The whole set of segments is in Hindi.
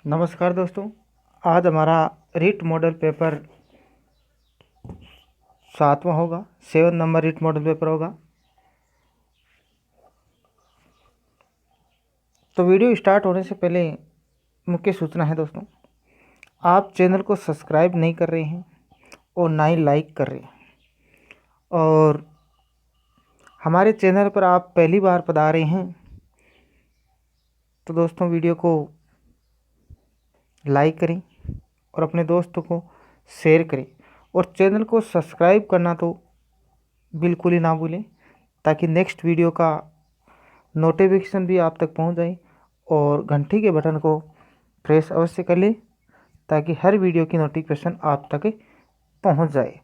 नमस्कार दोस्तों। आज हमारा रीट मॉडल पेपर 7वां होगा। 7 नंबर रीट मॉडल पेपर होगा। तो वीडियो स्टार्ट होने से पहले मुख्य सूचना है दोस्तों, आप चैनल को सब्सक्राइब नहीं कर रहे हैं और ना ही लाइक कर रहे हैं, और हमारे चैनल पर आप पहली बार पधारे हैं तो दोस्तों वीडियो को लाइक करें और अपने दोस्तों को शेयर करें, और चैनल को सब्सक्राइब करना तो बिल्कुल ही ना भूलें, ताकि नेक्स्ट वीडियो का नोटिफिकेशन भी आप तक पहुंच जाए। और घंटी के बटन को प्रेस अवश्य कर लें ताकि हर वीडियो की नोटिफिकेशन आप तक पहुंच जाए।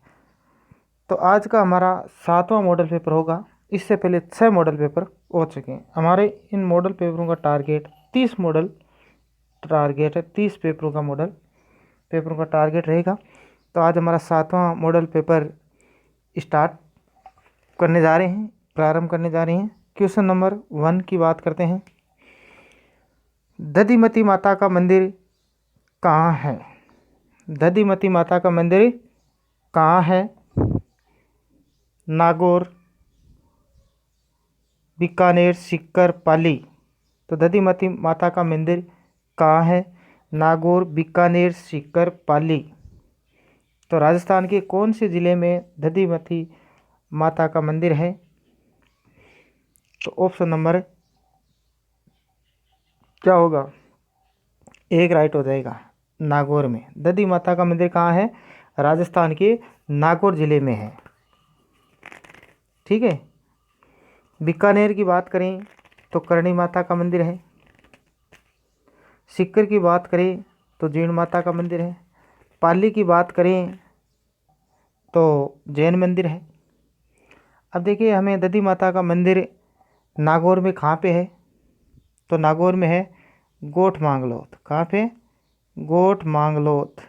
तो आज का हमारा 7वां मॉडल पेपर होगा। इससे पहले 6 मॉडल पेपर हो चुके हैं। हमारे इन मॉडल पेपरों का टारगेट 30 मॉडल टारगेट है, 30 पेपरों का टारगेट रहेगा। तो आज हमारा 7वां मॉडल पेपर स्टार्ट करने जा रहे हैं, प्रारंभ करने जा रहे हैं। क्वेश्चन नंबर 1 की बात करते हैं। दधिमती माता का मंदिर कहाँ है? दधिमती माता का मंदिर कहाँ है? नागौर, बीकानेर, सीकर, पाली। तो दधिमती माता का मंदिर कहाँ है? नागौर, बीकानेर, सीकर, पाली। तो राजस्थान के कौन से ज़िले में दधिमती माता का मंदिर है? तो ऑप्शन नंबर क्या होगा? 1 राइट हो जाएगा, नागौर में। दधी माता का मंदिर कहाँ है? राजस्थान के नागौर जिले में है। ठीक है। बीकानेर की बात करें तो करणी माता का मंदिर है। सीकर की बात करें तो जीण माता का मंदिर है। पाली की बात करें तो जैन मंदिर है। अब देखिए, हमें दधी माता का मंदिर नागौर में कहाँ पे है? तो नागौर में है गोठ मांगलोथ। कहाँ पे? गोठ मांगलोथ,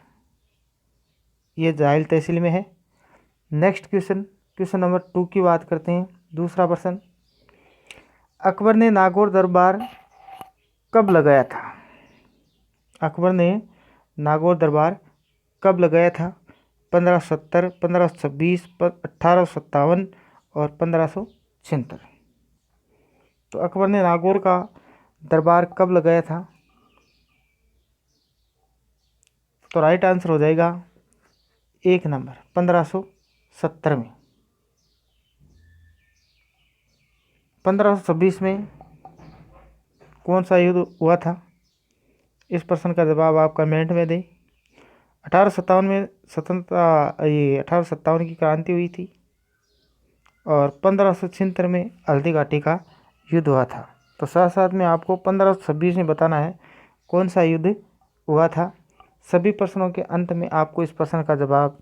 ये जाइल तहसील में है। नेक्स्ट क्वेश्चन नंबर 2 की बात करते हैं। दूसरा प्रश्न, अकबर ने नागौर दरबार कब लगाया था? अकबर ने नागौर दरबार कब लगाया था? 1570, 1526, 1857 और 1576। तो अकबर ने नागौर का दरबार कब लगाया था? तो राइट आंसर हो जाएगा 1 नंबर, 1570 में। 1526 में कौन सा युद्ध हुआ था? इस प्रश्न का जवाब आप कमेंट में दें। 1857 में स्वतंत्रता, ये 1857 की क्रांति हुई थी, और 1576 में हल्दी घाटी का युद्ध हुआ था। तो साथ साथ में आपको 1526 में बताना है कौन सा युद्ध हुआ था। सभी प्रश्नों के अंत में आपको इस प्रश्न का जवाब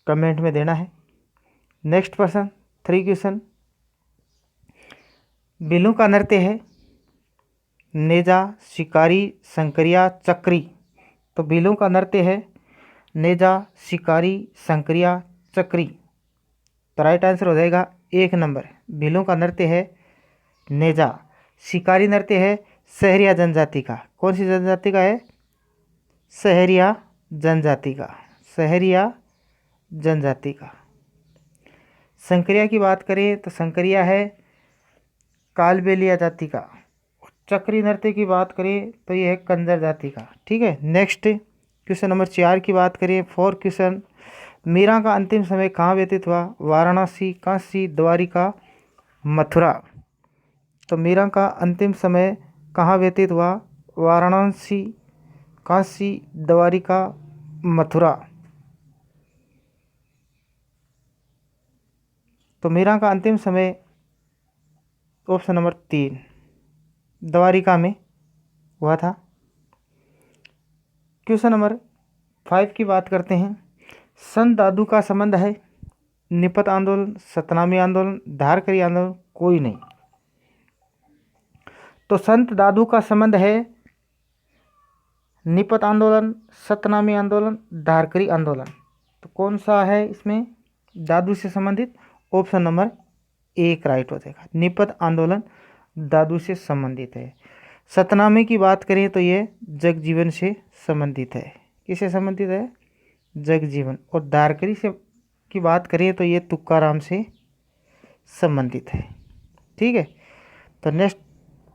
कमेंट में देना है। नेक्स्ट प्रश्न, 3 क्वेश्चन, बिलों का नृत्य है नेजा, शिकारी, संकरिया, चक्री। तो बिलों का नृत्य है नेजा, शिकारी, संकरिया, चक्री। तो राइट आंसर हो जाएगा 1 नंबर, बिलों का नृत्य है नेजा। शिकारी नृत्य है सहरिया जनजाति का। कौन सी जनजाति का है? सहरिया जनजाति का। सहरिया जनजाति का। संकरिया की बात करें तो संकरिया है कालबेलिया जाति का। चक्री नृत्य की बात करें तो ये है कंजर जाति का। ठीक है। नेक्स्ट क्वेश्चन नंबर 4 की बात करें। 4 क्वेश्चन, मीरा का अंतिम समय कहाँ व्यतीत हुआ? वाराणसी, काशी, द्वारिका, मथुरा। तो मीरा का अंतिम समय कहाँ व्यतीत हुआ? वाराणसी, काशी, द्वारिका, मथुरा। तो मीरा का अंतिम समय ऑप्शन नंबर 3 द्वारिका में हुआ था। क्वेश्चन नंबर 5 की बात करते हैं। संत दादू का संबंध है निपट आंदोलन, सतनामी आंदोलन, धारकरी आंदोलन, कोई नहीं। तो संत दादू का संबंध है निपट आंदोलन, सतनामी आंदोलन, धारकरी आंदोलन। तो कौन सा है इसमें दादू से संबंधित? ऑप्शन नंबर 1 राइट हो जाएगा, निपट आंदोलन दादू से संबंधित है। सतनामे की बात करें तो ये जगजीवन से संबंधित है। किससे संबंधित है? जगजीवन। और दारकरी से की बात करें तो ये तुकाराम से संबंधित है। ठीक है, तो नेक्स्ट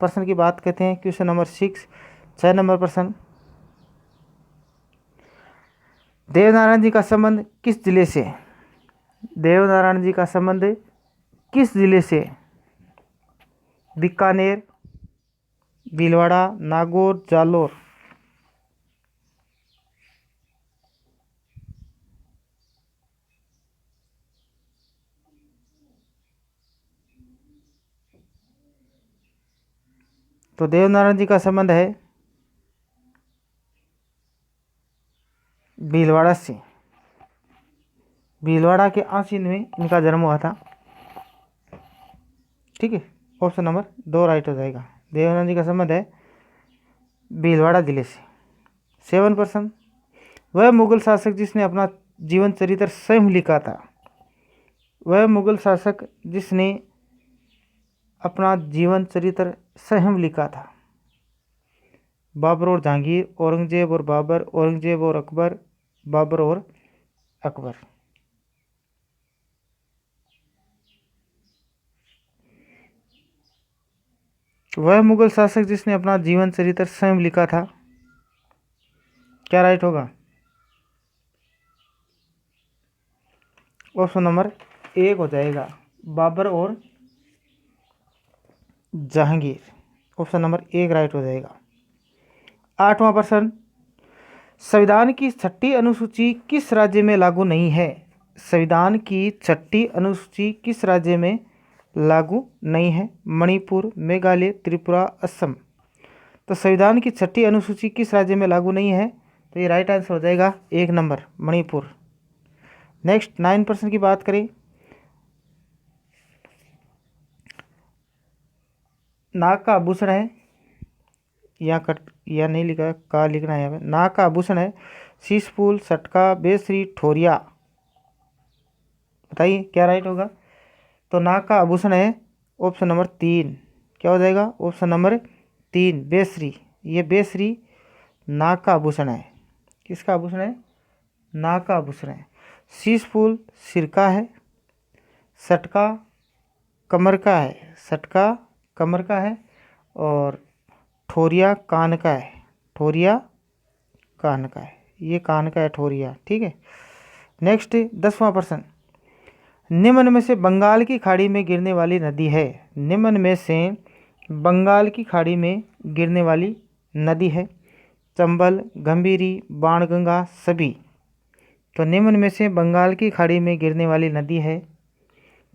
प्रश्न की बात करते हैं। क्वेश्चन नंबर 6, 6 नंबर प्रश्न। देवनारायण जी का संबंध किस जिले से? देवनारायण जी का संबंध किस जिले से? बीकानेर, भीलवाड़ा, नागौर, जालोर। तो देवनारायण जी का संबंध है भीलवाड़ा से। भीलवाड़ा के आसीन में इनका जन्म हुआ था। ठीक है, ऑप्शन नंबर 2 राइट हो जाएगा। देवनारायण जी का संबंध है भीलवाड़ा जिले से। 7%। वह मुगल शासक जिसने अपना जीवन चरित्र स्वयं लिखा था। वह मुगल शासक जिसने अपना जीवन चरित्र स्वयं लिखा था। बाबर और जहांगीर, औरंगजेब और बाबर, औरंगजेब और अकबर, बाबर और अकबर। वह मुगल शासक जिसने अपना जीवन चरित्र स्वयं लिखा था, क्या राइट होगा? ऑप्शन नंबर 1 हो जाएगा, बाबर और जहांगीर। ऑप्शन नंबर 1 राइट हो जाएगा। 8वां प्रश्न। संविधान की 6ठी अनुसूची किस राज्य में लागू नहीं है? संविधान की 6ठी अनुसूची किस राज्य में लागू नहीं है? मणिपुर, मेघालय, त्रिपुरा, असम। तो संविधान की 6ठी अनुसूची किस राज्य में लागू नहीं है? तो ये राइट आंसर हो जाएगा 1 नंबर, मणिपुर। नेक्स्ट 9% की बात करें। नाक का आभूषण है, या कट या नहीं लिखा है, का लिखना है यहाँ पे। नाक का आभूषण है शीशफूल, सटका, बेसरी, ठोरिया। बताइए क्या राइट होगा? तो नाक का आभूषण है ऑप्शन नंबर 3। क्या हो जाएगा? Option number 3 बेसरी। ये बेसरी नाक का आभूषण है। किसका आभूषण है? नाक का आभूषण है। शीशफूल सिर का है, सटका कमर का है, सटका कमर का है, और ठोरिया कान का है। ठोरिया कान का है, ये कान का है ठोरिया। ठीक है, नेक्स्ट 10वां प्रश्न। निम्न में से बंगाल की खाड़ी में गिरने वाली नदी है। निम्न में से बंगाल की खाड़ी में गिरने वाली नदी है। चंबल, गंभीरी, बाणगंगा, सभी। तो निम्न में से बंगाल की खाड़ी में गिरने वाली नदी है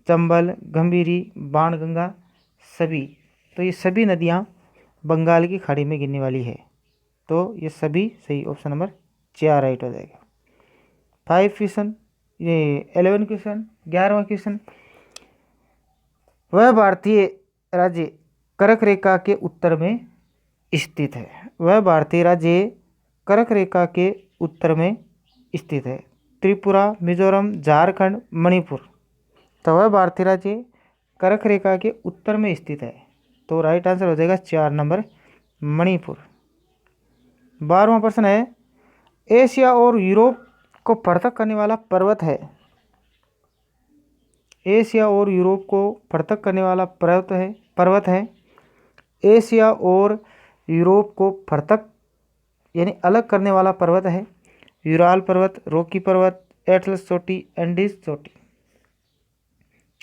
चंबल, गंभीरी, बाणगंगा, सभी। तो ये सभी नदियाँ बंगाल की खाड़ी में गिरने वाली है। तो ये सभी सही, ऑप्शन नंबर 4 राइट हो जाएगा। 5 क्वेश्चन, ये 11 क्वेश्चन। 11वां क्वेश्चन। वह भारतीय राज्य कर्क रेखा के उत्तर में स्थित है। वह भारतीय राज्य कर्क रेखा के उत्तर में स्थित है। त्रिपुरा, मिजोरम, झारखंड, मणिपुर। तो वह भारतीय राज्य कर्क रेखा के उत्तर में स्थित है। तो राइट आंसर हो जाएगा 4 नंबर, मणिपुर। 12वां प्रश्न है। एशिया और यूरोप को पृथक करने वाला पर्वत है। एशिया और यूरोप को पृथक करने वाला पर्वत है। एशिया और यूरोप को पृथक यानी अलग करने वाला पर्वत है। यूराल पर्वत, रॉकी पर्वत, एटलस चोटी, एंडीज चोटी।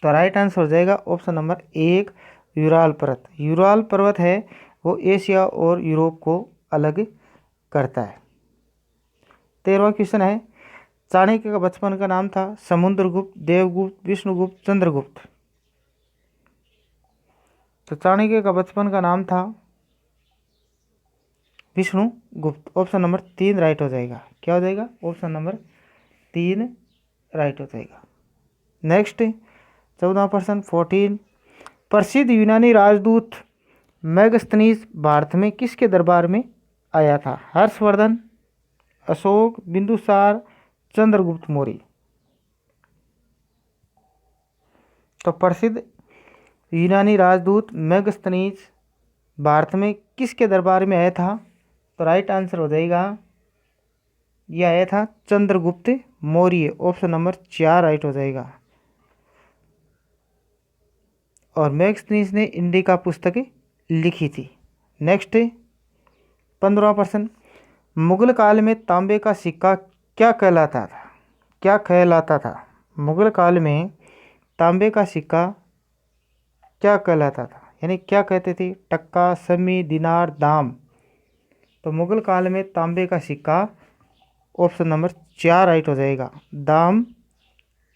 तो राइट आंसर हो जाएगा ऑप्शन नंबर 1 यूराल पर्वत। यूराल पर्वत है वो एशिया और यूरोप को अलग करता है। 13वां क्वेश्चन है। चाणक्य का बचपन का नाम था समुद्रगुप्त, देवगुप्त, विष्णुगुप्त, चंद्रगुप्त। तो चाणक्य का बचपन का नाम था विष्णुगुप्त। ऑप्शन नंबर 3 राइट हो जाएगा। क्या हो जाएगा? ऑप्शन नंबर 3 राइट हो जाएगा। नेक्स्ट 14वां प्रश्न 14। प्रसिद्ध यूनानी राजदूत मेगास्थनीज भारत में किसके दरबार में आया था? हर्षवर्धन, अशोक, बिंदुसार, चंद्रगुप्त मौर्य। तो प्रसिद्ध यूनानी राजदूत मेगास्थनीज भारत में किसके दरबार में आया था? तो राइट आंसर हो जाएगा, ये आया था Chandragupta Maurya. Option number 4 right हो जाएगा। और मैक्सनीज ने इंडिका पुस्तक लिखी थी। नेक्स्ट 15वां प्रश्न, मुगल काल में तांबे का सिक्का क्या कहलाता था? क्या कहलाता था? मुगल काल में तांबे का सिक्का क्या कहलाता था, यानी क्या कहते थे? टक्का, समी, दिनार, दाम। तो मुगल काल में तांबे का सिक्का ऑप्शन नंबर 4 राइट हो जाएगा, दाम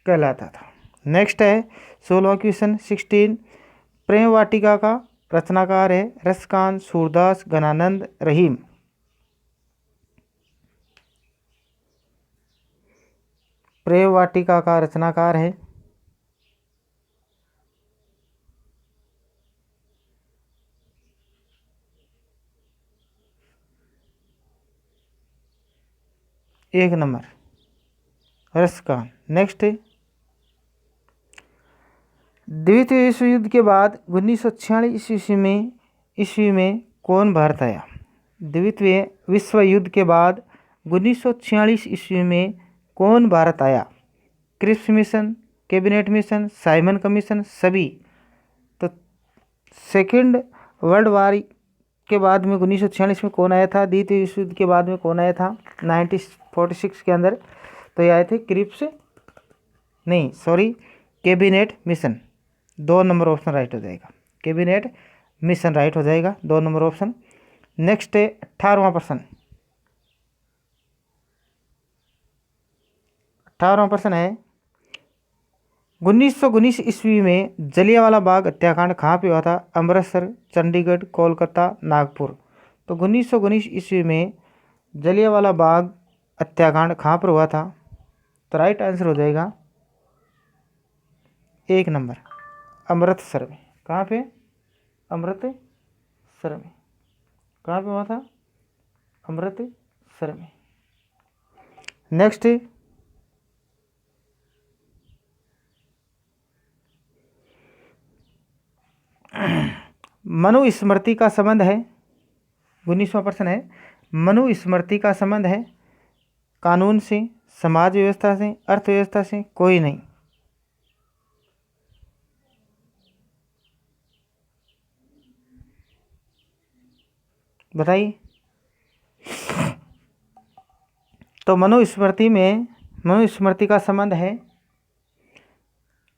कहलाता था। नेक्स्ट है 16वां क्वेश्चन 16, प्रेम वाटिका का रचनाकार है रसकान, सूरदास, घनानंद, रहीम। प्रेम वाटिका का रचनाकार है एक नंबर रसकान। नेक्स्ट, द्वितीय विश्व युद्ध के बाद 1946 ईस्वी में कौन भारत आया? द्वितीय विश्व युद्ध के बाद 1946 ईस्वी में कौन भारत आया? Cripps mission, cabinet mission, Simon commission, सभी। तो सेकेंड वर्ल्ड वार के बाद में 1946 में कौन आया था? द्वितीय विश्व युद्ध के बाद में कौन आया था 1946 के अंदर? तो ये आए थे क्रिप्स, नहीं sorry, cabinet mission. 2 number option right हो जाएगा, कैबिनेट मिशन राइट हो जाएगा, 2 नंबर ऑप्शन। नेक्स्ट है 18वां प्रश्न। 18वां प्रश्न है 1919 ईस्वी में जलियांवाला बाग हत्याकांड कहाँ पे हुआ था? अमृतसर, चंडीगढ़, कोलकाता, नागपुर। तो 1919 ईस्वी में जलियांवाला बाग हत्याकांड कहाँ पर हुआ था? तो राइट आंसर हो जाएगा 1 नंबर अमृतसर में। कहाँ पे? अमृतसर में। कहाँ पे हुआ था? अमृतसर में। नेक्स्ट, मनुस्मृति का संबंध है, 19वां प्रश्न है, मनुस्मृति का संबंध है कानून से, समाज व्यवस्था से, अर्थव्यवस्था से? कोई नहीं। बताइए। तो मनुस्मृति का संबंध है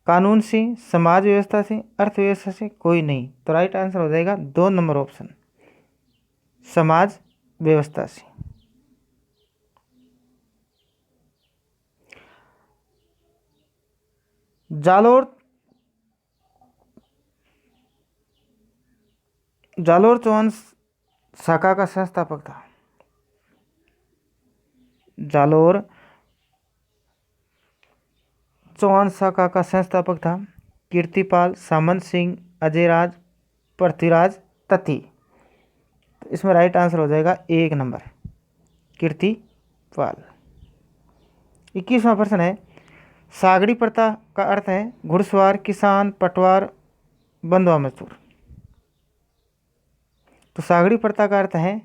कानून से, समाज व्यवस्था से, अर्थव्यवस्था से? कोई नहीं। तो राइट आंसर हो जाएगा 2 नंबर ऑप्शन, समाज व्यवस्था से। जालोर चौहान शाखा का संस्थापक था। जालोर चौहान शाखा का संस्थापक था कीर्तिपाल, सामंत सिंह, अजयराज, पृथ्वीराज तथी। तो इसमें राइट आंसर हो जाएगा 1 नंबर कीर्तिपाल। 21वां प्रश्न है, सागड़ी प्रथा का अर्थ है घुड़सवार, किसान, पटवार, बंधुआ मजदूर। तो सागड़ी प्रथा का अर्थ है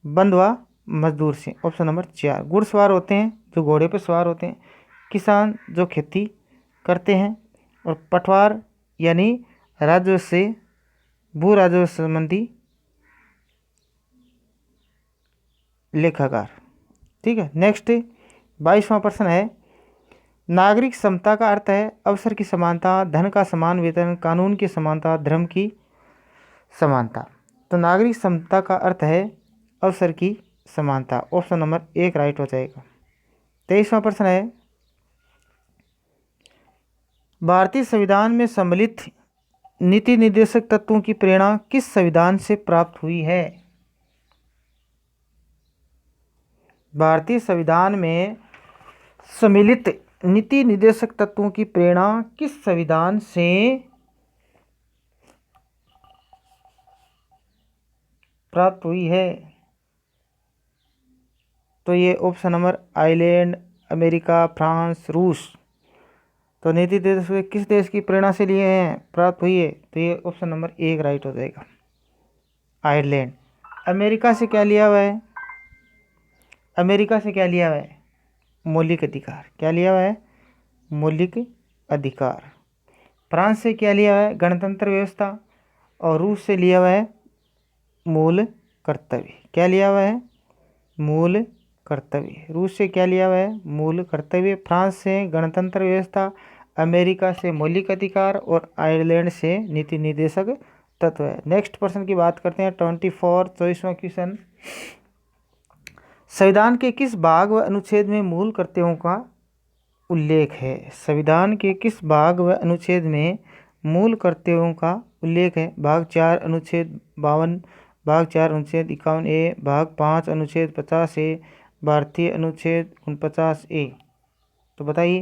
बंधुआ मजदूर से, ऑप्शन नंबर 4। घुड़सवार होते हैं जो घोड़े पर सवार होते हैं, किसान जो खेती करते हैं, और पटवार यानी राजस्व से, भू राजस्व संबंधी लेखाकार। ठीक है। नेक्स्ट 22वां प्रश्न है, नागरिक समता का अर्थ है अवसर की समानता, धन का समान वेतन, कानून की समानता, धर्म की समानता। तो नागरिक समता का अर्थ है अवसर की समानता, ऑप्शन नंबर 1 राइट हो जाएगा। 23वां प्रश्न है, भारतीय संविधान में सम्मिलित नीति निर्देशक तत्वों की प्रेरणा किस संविधान से प्राप्त हुई है? भारतीय संविधान में सम्मिलित नीति निर्देशक तत्वों की प्रेरणा किस संविधान से प्राप्त हुई है? तो ये option number Ireland, America, France, रूस। तो नीति निर्देशक किस देश की प्रेरणा से लिए हैं, प्राप्त हुई है? तो ये ऑप्शन नंबर 1 राइट हो जाएगा, आयरलैंड। अमेरिका से क्या लिया हुआ है? अमेरिका से क्या लिया हुआ है? मौलिक अधिकार। क्या लिया हुआ है? मौलिक अधिकार। फ्रांस से क्या लिया हुआ है? गणतंत्र व्यवस्था। और रूस से लिया हुआ है मूल कर्तव्य। क्या लिया हुआ है? मूल कर्तव्य। रूस से क्या लिया हुआ है? मूल कर्तव्य। फ्रांस से गणतंत्र व्यवस्था, अमेरिका से मौलिक अधिकार और आयरलैंड से नीति निर्देशक तत्व है। नेक्स्ट प्रश्न की बात करते हैं 24 24वां क्वेश्चन। संविधान के किस भाग व अनुच्छेद में मूल कर्तव्यों का उल्लेख है? संविधान के किस भाग व अनुच्छेद में मूल कर्तव्यों का उल्लेख है? भाग 4 अनुच्छेद 52, भाग 4 अनुच्छेद 51A, भाग 5 अनुच्छेद 50A, भारतीय अनुच्छेद 49A। तो बताइए।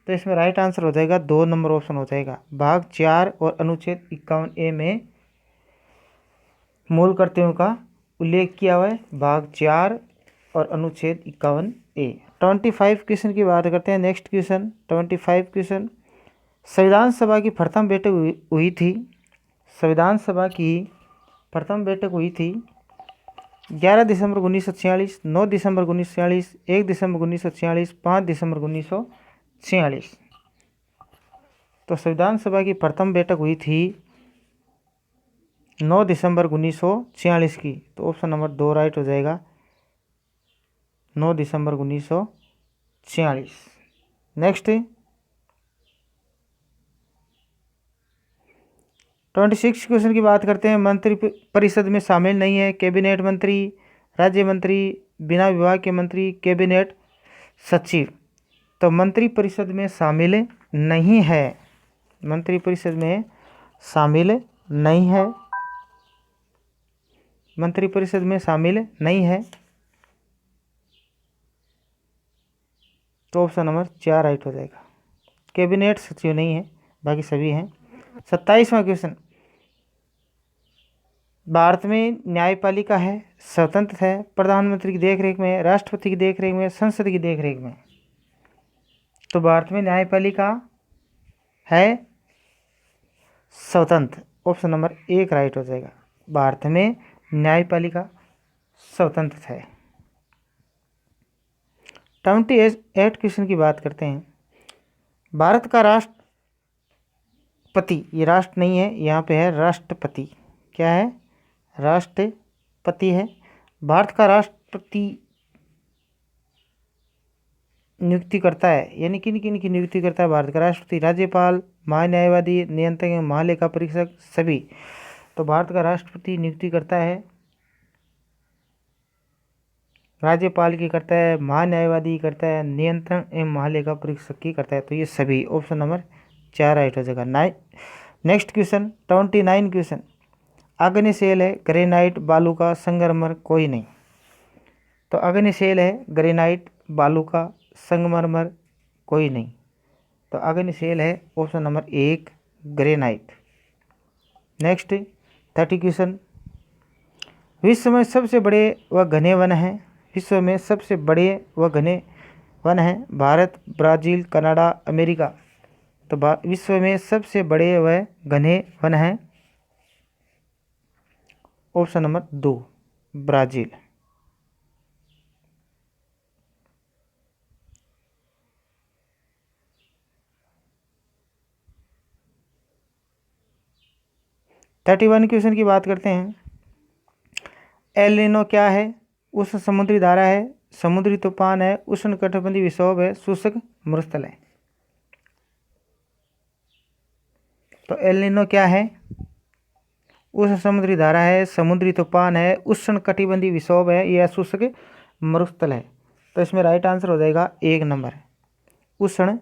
तो इसमें राइट आंसर हो जाएगा 2 नंबर ऑप्शन हो जाएगा। भाग 4 और अनुच्छेद 51A में मूल कर्तव्यों का उल्लेख किया हुआ है, भाग 4 और अनुच्छेद 51A। 25 क्वेश्चन की बात करते हैं। Next question 25 question. संविधान सभा की प्रथम बैठक हुई थी। संविधान सभा की प्रथम बैठक हुई थी 11 दिसंबर 1946, 9 दिसंबर 1946, 1 दिसंबर 1946, 5 दिसंबर 1946। तो संविधान सभा की प्रथम बैठक हुई थी 9 दिसंबर 1946 की। तो ऑप्शन नंबर 2 राइट हो जाएगा, 9 दिसंबर 1946। नेक्स्ट 26 क्वेश्चन की बात करते हैं। मंत्री परिषद में शामिल नहीं है। कैबिनेट मंत्री, राज्य मंत्री, बिना विभाग के मंत्री, कैबिनेट सचिव। तो मंत्री परिषद में शामिल नहीं है। मंत्री परिषद में शामिल नहीं है। मंत्री परिषद में शामिल नहीं है। तो ऑप्शन नंबर 4 राइट हो जाएगा। कैबिनेट सचिव नहीं है, बाकी सभी हैं। 27वां क्वेश्चन। भारत में न्यायपालिका है, स्वतंत्र है, प्रधानमंत्री की देखरेख में, राष्ट्रपति की देखरेख में, संसद की देखरेख में। तो भारत में न्यायपालिका है स्वतंत्र। ऑप्शन नंबर 1 राइट हो जाएगा। भारत में न्यायपालिका स्वतंत्र है। 28 क्वेश्चन की बात करते हैं। भारत का राष्ट्रपति, ये राष्ट्र नहीं है, यहाँ पे है राष्ट्रपति। क्या है? राष्ट्रपति है। भारत का राष्ट्रपति नियुक्ति करता है, यानी किन किन की नियुक्ति करता है भारत का राष्ट्रपति? राज्यपाल, महान्यायवादी, नियंत्रक एवं महालेखा परीक्षक, सभी। तो भारत का राष्ट्रपति नियुक्ति करता है, राज्यपाल की करता है, महान्यायवादी करता है, नियंत्रण एवं महालेखा परीक्षक की करता है। तो ये सभी। ऑप्शन नंबर 4 राइट हो जाएगा। Next question 29 question. अग्निशैल है, ग्रेनाइट, बालू का, संगमरमर, कोई नहीं। तो अग्निशैल है, ग्रेनाइट, बालू का, संगमरमर, कोई नहीं। तो अग्निशैल है option number 1 granite. Next 30 question. विश्व में सबसे बड़े व घने वन हैं। विश्व में सबसे बड़े व घने वन हैं भारत, ब्राज़ील, कनाडा, अमेरिका। तो विश्व में सबसे बड़े व घने वन हैं option number 2 Brazil. Thirty 31 question की बात करते हैं। एल नीनो क्या है? उष्ण समुद्री धारा है, समुद्री तूफान है, उष्ण कटिबंधीय विक्षोभ है, शुष्क मरुस्थल है। तो एल नीनो क्या है? उष्ण समुद्री धारा है, समुद्री तूफान है, उष्ण कटिबंधीय विक्षोभ है या शुष्क मरुस्थल है। तो इसमें राइट आंसर हो जाएगा 1 नंबर, उष्ण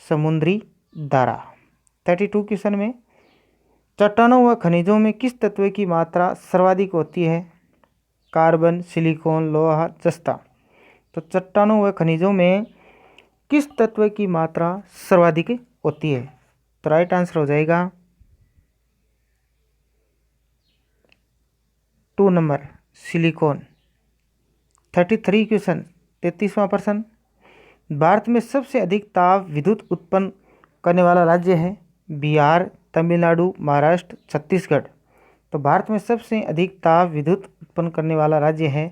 समुद्री धारा। 32 क्वेश्चन में चट्टानों व खनिजों में किस तत्व की मात्रा सर्वाधिक होती है? कार्बन, सिलिकॉन, लोहा, जस्ता। तो चट्टानों व खनिजों में किस तत्व की मात्रा सर्वाधिक होती है? तो राइट आंसर हो जाएगा 2 नंबर सिलिकॉन। 33 क्वेश्चन 33वां प्रश्न। भारत में सबसे अधिक ताप विद्युत उत्पन्न करने वाला राज्य है बिहार, तमिलनाडु, महाराष्ट्र, छत्तीसगढ़। तो भारत में सबसे अधिक ताप विद्युत उत्पन्न करने वाला राज्य है,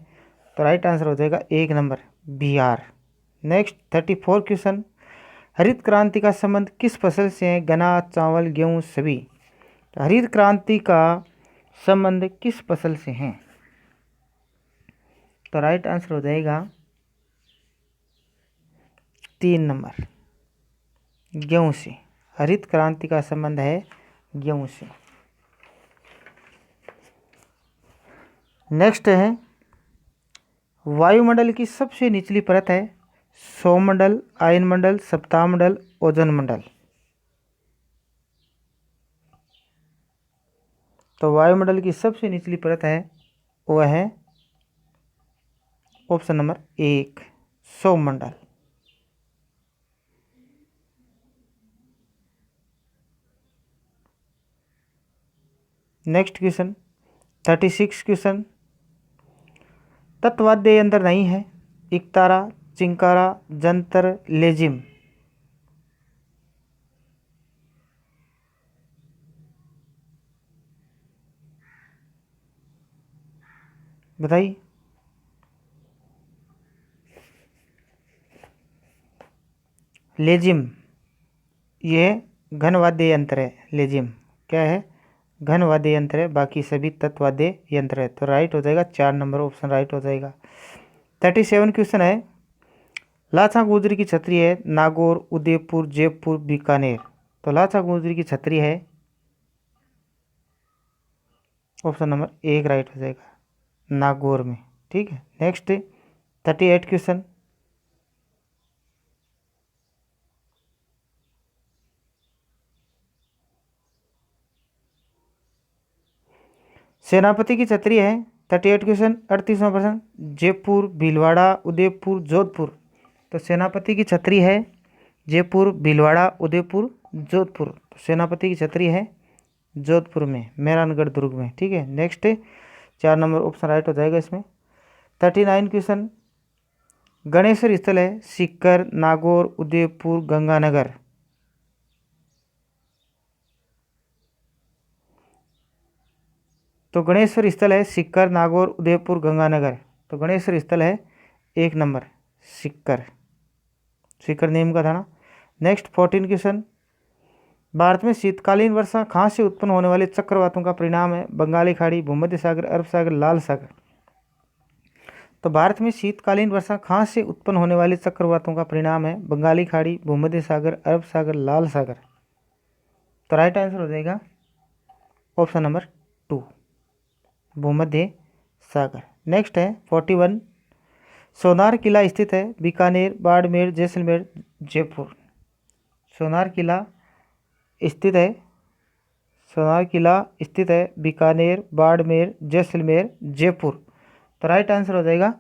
तो राइट आंसर हो जाएगा 1 नंबर बिहार। नेक्स्ट 34 क्वेश्चन, हरित क्रांति का संबंध किस फसल से है? गन्ना, चावल, गेहूँ, सभी। तो हरित क्रांति का संबंध किस फसल से है? तो राइट आंसर हो जाएगा 3 नंबर गेहूँ से। हरित क्रांति का संबंध है गेहूँ से। नेक्स्ट है, वायुमंडल की सबसे निचली परत है? सौरमंडल, आयनमंडल, सप्ताहमंडल, ओजोन मंडल। तो वायुमंडल की सबसे निचली परत है वह है ऑप्शन नंबर 1 सौरमंडल। नेक्स्ट क्वेश्चन 36 क्वेश्चन, तत्वाद्य यंत्र नहीं है? इकतारा, चिंकारा, जंतर, लेजिम। बताइए। लेजिम ये घन वाद्य यंत्र है। लेजिम क्या है? घन वाद्य यंत्र है, बाकी सभी तत्वाद्य यंत्र है। तो राइट हो जाएगा 4 नंबर ऑप्शन राइट हो जाएगा। 37 क्वेश्चन है, लाचा गुजरी की छतरी है? नागौर, उदयपुर, जयपुर, बीकानेर। तो लाचा गुजरी की छतरी है ऑप्शन नंबर 1 राइट हो जाएगा नागौर में। ठीक है। नेक्स्ट 38 क्वेश्चन, सेनापति की छतरी है? 38 क्वेश्चन 38वां प्रश्न, जयपुर, भीलवाड़ा, उदयपुर, जोधपुर। तो सेनापति की छतरी है जयपुर, भीलवाड़ा, उदयपुर, जोधपुर। तो सेनापति की छतरी है जोधपुर में, मेहरानगढ़ दुर्ग में। ठीक है। नेक्स्ट 4 नंबर ऑप्शन राइट हो जाएगा इसमें। 39 क्वेश्चन, गणेश्वर स्थल है? सीकर, नागौर, उदयपुर, गंगानगर। तो गणेश्वर स्थल है सीकर, नागौर, उदयपुर, गंगानगर। तो गणेश्वर स्थल है 1 नंबर सीकर। सीकर नेम का था ना। नेक्स्ट 14 क्वेश्चन, भारत में शीतकालीन वर्षा कहाँ से उत्पन्न होने वाले चक्रवातों का परिणाम है? बंगाली खाड़ी, भूमध्य सागर, अरब सागर, लाल सागर। तो भारत में शीतकालीन वर्षा कहाँ से उत्पन्न होने वाले चक्रवातों का परिणाम है? बंगाली खाड़ी, भूमध्य सागर, अरब सागर, लाल सागर। तो राइट आंसर हो जाएगा ऑप्शन नंबर 2 भूमध्य सागर। नेक्स्ट है 41, सोनार किला स्थित है? बीकानेर, बाड़मेर, जैसलमेर, जयपुर। सोनार किला स्थित है बीकानेर, बाड़मेर, जैसलमेर, जयपुर। तो राइट आंसर हो जाएगा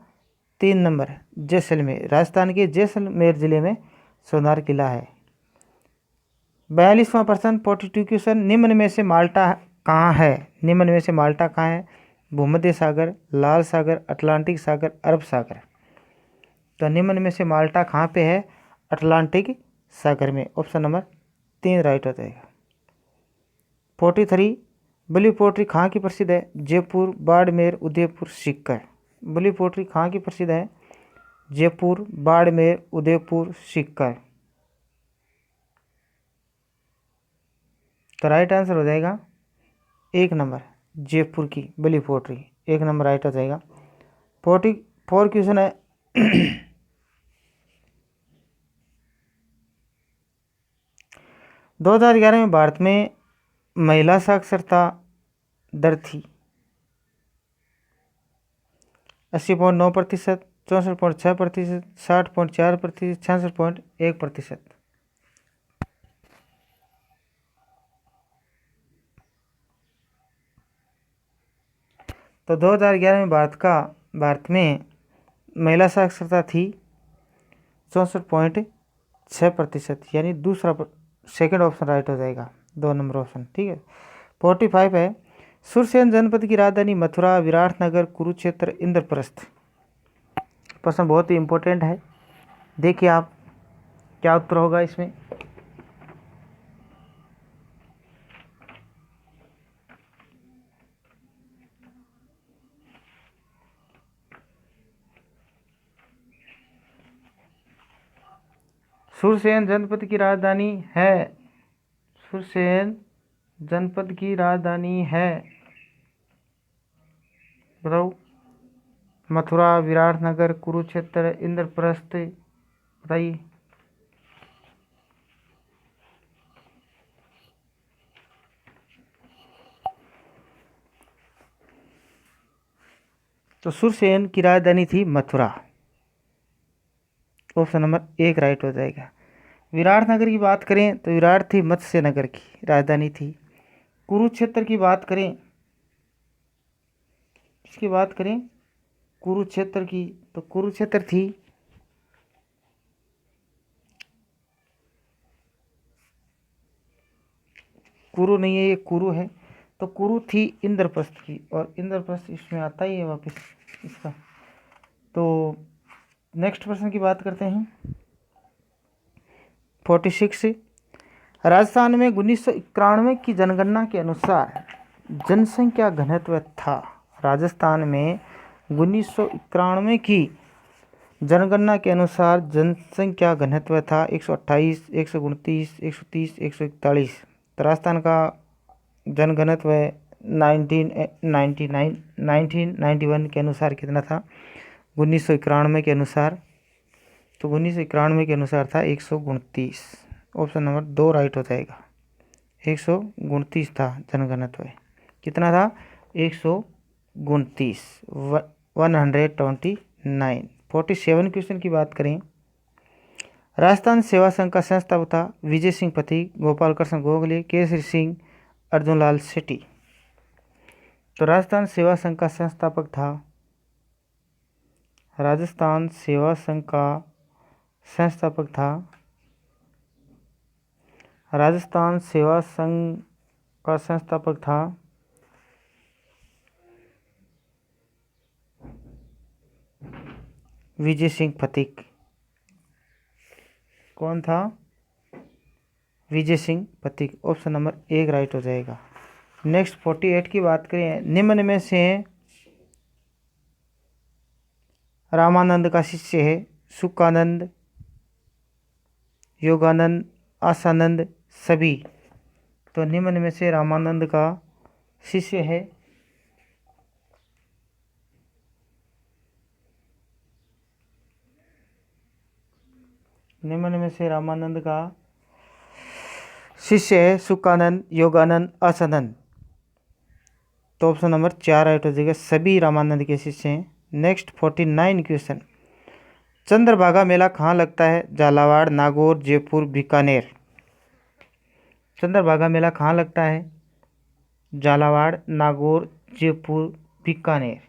3 नंबर जैसलमेर। राजस्थान के जैसलमेर जिले में सोनार किला है। 42वां प्रश्न 42 क्वेश्चन, निम्न में से माल्टा कहाँ है? निम्न में से माल्टा कहाँ है? भूमध्य सागर, लाल सागर, अटलांटिक सागर, अरब सागर। तो निम्न में से माल्टा कहाँ पे है? अटलांटिक सागर में। ऑप्शन नंबर 3 राइट हो जाएगा। 43, बलि पोट्री कहाँ की प्रसिद्ध है? जयपुर, बाड़मेर, उदयपुर, सीकर। बलि पोट्री कहाँ की प्रसिद्ध है? जयपुर, बाड़मेर, उदयपुर, सीकर। तो राइट आंसर हो जाएगा 1 नंबर जयपुर की बलि पोट्री। 1 नंबर राइट हो जाएगा। 44 क्वेश्चन है, 2011 में भारत में महिला साक्षरता दर थी 80.9%, 64.6%, 60.4%, 66.1%। तो 2011 में भारत में महिला साक्षरता थी 64.6%, यानी दूसरा सेकंड ऑप्शन राइट हो जाएगा 2 नंबर ऑप्शन। ठीक है। 45 है, सुरसेन जनपद की राजधानी मथुरा, विराटनगर, कुरुक्षेत्र, इंद्रप्रस्थ। प्रश्न बहुत ही इंपॉर्टेंट है, देखिए आप क्या उत्तर होगा इसमें। सुरसेन जनपद की राजधानी है। सुरसेन जनपद की राजधानी है, बताओ। मथुरा, विराटनगर, कुरुक्षेत्र, इंद्रप्रस्थ, बताइए। तो सुरसेन की राजधानी थी मथुरा। ऑप्शन नंबर 1 राइट हो जाएगा। विराटनगर की बात करें तो विराट थी मत्स्य नगर की राजधानी थी। कुरुक्षेत्र की बात करें, इसकी बात करें कुरुक्षेत्र की, तो कुरुक्षेत्र थी कुरु नहीं है, ये कुरु है, तो कुरु थी इंद्रप्रस्थ की, और इंद्रप्रस्थ इसमें आता ही है वापस इसका। तो नेक्स्ट पर्सन की बात करते हैं। 46, राजस्थान में 1991 की जनगणना के अनुसार जनसंख्या घनत्व था। राजस्थान में 1991 की जनगणना के अनुसार जनसंख्या घनत्व था 128, 129, 130, 141। तो राजस्थान का जनघनत्व 1991 के अनुसार कितना था? 1991 के अनुसार, तो 1991 के अनुसार था 129। ऑप्शन नंबर 2 राइट हो जाएगा। 129 था जनघनत्व। कितना था? 129, 129। 47 क्वेश्चन की बात करें। राजस्थान सेवा संघ का संस्थापक था विजय सिंह पथिक, गोपाल कृष्ण गोखले, केसरी सिंह, अर्जुन लाल सेठी। तो राजस्थान सेवा संघ का संस्थापक था, राजस्थान सेवा संघ का संस्थापक था, राजस्थान सेवा संघ का संस्थापक था विजय सिंह पथिक। कौन था? Vijay Singh Pathik. Option number 1 right हो जाएगा। नेक्स्ट 48 की बात करें। निम्न में से रामानंद का शिष्य है सुखानंद, योगानंद, आसानंद, सभी। तो निम्न में से रामानंद का शिष्य है निम्न में से रामानंद का शिष्य है सुखानंद, योगानंद, आसानंद। तो ऑप्शन नंबर 4 राइट हो जाएगा, सभी रामानंद के शिष्य हैं। Next 49 question. चंद्रभागा मेला कहाँ लगता है? झालावाड़, नागौर, जयपुर, बीकानेर। चंद्रभागा मेला कहाँ लगता है? झालावाड़, नागौर, जयपुर, बीकानेर।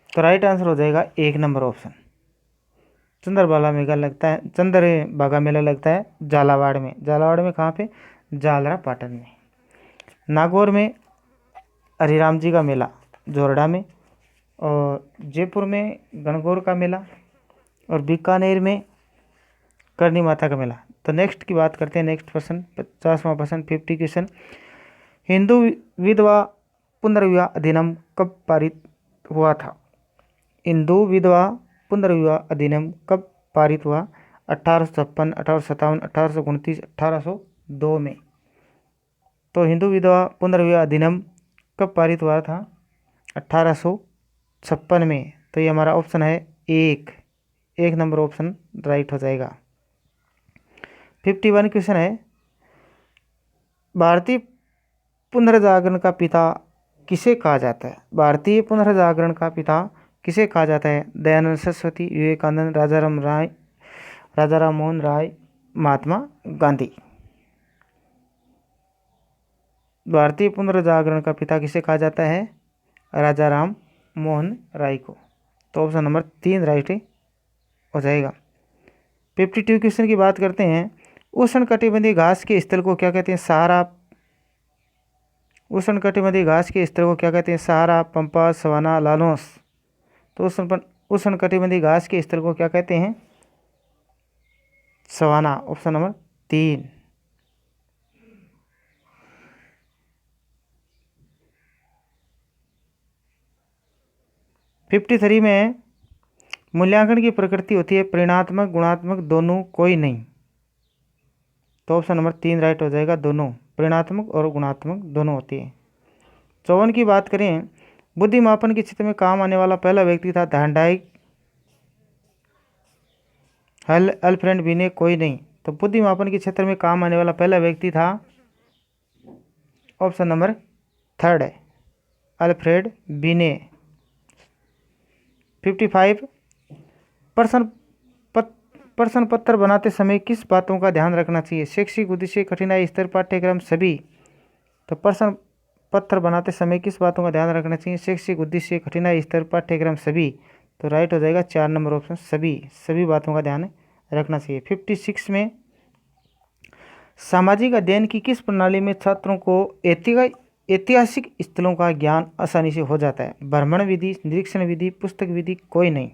तो राइट आंसर हो जाएगा 1 नंबर ऑप्शन। चंद्रभागा मेला लगता है झालावाड़ में। झालावाड़ में कहाँ पे? झालरा पाटन में। नागौर में हरिराम जी का मेला जोरडा में, और जयपुर में गणगौर का मेला, और बीकानेर में करणी माता का मेला। तो नेक्स्ट की बात करते हैं। नेक्स्ट पर्सन 50वां पर्सन 50 क्वेश्चन। हिंदू विधवा पुनर्विवाह अधिनियम कब पारित हुआ था? हिंदू विधवा पुनर्विवाह अधिनियम कब पारित हुआ? 1856, 1857, 1829, 1802 में। तो हिंदू विधवा पुनर्विवाह अधिनियम कब पारित हुआ था? 1856 में। तो ये हमारा ऑप्शन है 1 नंबर ऑप्शन राइट हो जाएगा। 51 क्वेश्चन है। भारतीय पुनर्जागरण का पिता किसे कहा जाता है? भारतीय पुनर्जागरण का पिता किसे कहा जाता है? दयानंद सरस्वती, विवेकानंद, राजा राम मोहन राय, महात्मा गांधी। भारतीय पुनर्जागरण का पिता किसे कहा जाता है? राजा राम मोहन राय को। तो ऑप्शन नंबर 3 राइट हो जाएगा। 52 क्वेश्चन की बात करते हैं। उष्णकटिबंधीय घास के स्थल को क्या कहते हैं? सहारा। उष्णकटिबंधीय घास के स्थल को क्या कहते हैं? सहारा, पंपा, सवाना, लानोस। तो उष्णकटिबंधीय घास के स्थल को क्या कहते हैं? सवाना। Option number 3। 53 में मूल्यांकन की प्रकृति होती है परिणात्मक गुणात्मक दोनों कोई नहीं। तो ऑप्शन नंबर 3 राइट हो जाएगा, दोनों, परिणात्मक और गुणात्मक दोनों होती है। 54 की बात करें, बुद्धि मापन के क्षेत्र में काम आने वाला पहला व्यक्ति था थॉर्नडाइक, अल्फ्रेड बिने कोई नहीं। तो बुद्धि मापन के क्षेत्र में काम आने वाला पहला व्यक्ति था ऑप्शन नंबर 3 है, अल्फ्रेड बिने। 55 प्रश्न पत्र बनाते समय किस बातों का ध्यान रखना चाहिए? शैक्षिक उद्देश्य, कठिनाई स्तर, पाठ्यक्रम, सभी। तो प्रश्न पत्र बनाते समय किस बातों का ध्यान रखना चाहिए? शैक्षिक उद्देश्य, कठिनाई स्तर, पाठ्यक्रम, सभी। तो राइट हो जाएगा 4 नंबर ऑप्शन, सभी बातों का ध्यान रखना चाहिए। 56 में सामाजिक अध्ययन की किस प्रणाली में छात्रों को ऐतिहासिक स्थलों का ज्ञान आसानी से हो जाता है? भ्रमण विधि, निरीक्षण विधि, पुस्तक विधि, कोई नहीं।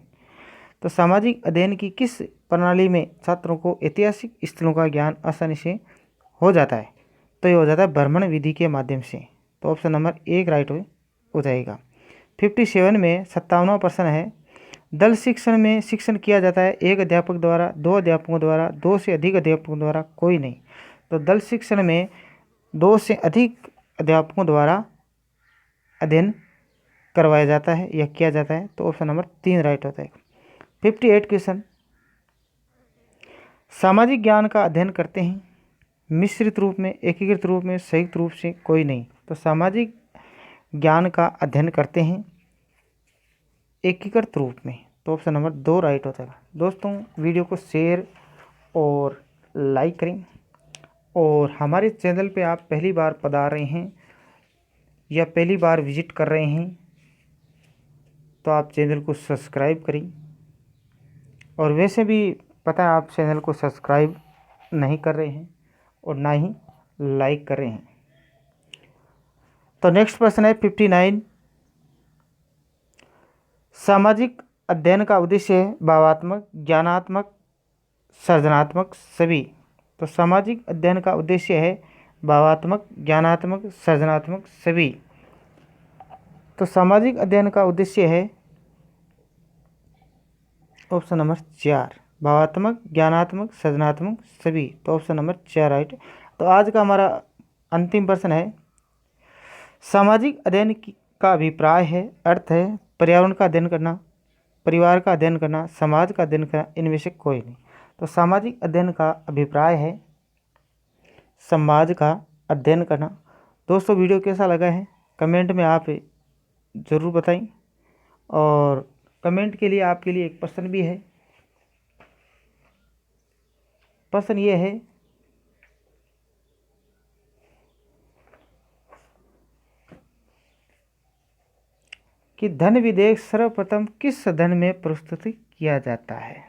तो सामाजिक अध्ययन की किस प्रणाली में छात्रों को ऐतिहासिक स्थलों का ज्ञान आसानी से हो जाता है? तो ये हो जाता है भ्रमण विधि के माध्यम से। तो ऑप्शन नंबर 1 राइट हो जाएगा। 57 में 57वां प्रश्न है, दल शिक्षण में शिक्षण किया जाता है एक अध्यापक द्वारा, 2 अध्यापकों द्वारा, 2 से अधिक अध्यापकों द्वारा, कोई नहीं। तो दल शिक्षण में 2 से अधिक अध्यापकों द्वारा अध्ययन करवाया जाता है या किया जाता है। तो ऑप्शन नंबर 3 राइट होता है। 58 क्वेश्चन, सामाजिक ज्ञान का अध्ययन करते हैं मिश्रित रूप में, एकीकृत रूप में, संयुक्त रूप से, कोई नहीं। तो सामाजिक ज्ञान का अध्ययन करते हैं एकीकृत रूप में। तो ऑप्शन नंबर 2 राइट होता है। दोस्तों वीडियो को शेयर और लाइक करें, और हमारे चैनल पे आप पहली बार पधार रहे हैं या पहली बार विजिट कर रहे हैं तो आप चैनल को सब्सक्राइब करें, और वैसे भी पता है आप चैनल को सब्सक्राइब नहीं कर रहे हैं और ना ही लाइक कर रहे हैं। तो नेक्स्ट प्रश्न है 59, सामाजिक अध्ययन का उद्देश्य है भावात्मक, ज्ञानात्मक, सृजनात्मक, सभी। तो सामाजिक अध्ययन का उद्देश्य है भावात्मक, ज्ञानात्मक, सृजनात्मक, सभी। तो सामाजिक अध्ययन का उद्देश्य है ऑप्शन नंबर 4, भावात्मक, ज्ञानात्मक, सृजनात्मक, सभी। तो ऑप्शन नंबर 4 राइट। तो आज का हमारा अंतिम प्रश्न है, सामाजिक अध्ययन का अभिप्राय है, अर्थ है पर्यावरण का अध्ययन करना, परिवार का अध्ययन करना, समाज का अध्ययन करना, इनमें से कोई नहीं। तो सामाजिक अध्ययन का अभिप्राय है समाज का अध्ययन करना। दोस्तों वीडियो कैसा लगा है कमेंट में आप ज़रूर बताएं, और कमेंट के लिए आपके लिए एक प्रश्न भी है। प्रश्न ये है कि धन विधेयक सर्वप्रथम किस सदन में प्रस्तुत किया जाता है?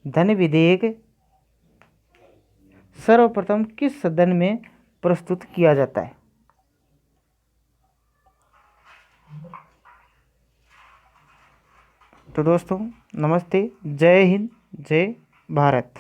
धन विधेयक सर्वप्रथम किस सदन में प्रस्तुत किया जाता है? तो दोस्तों नमस्ते, जय हिंद, जय भारत।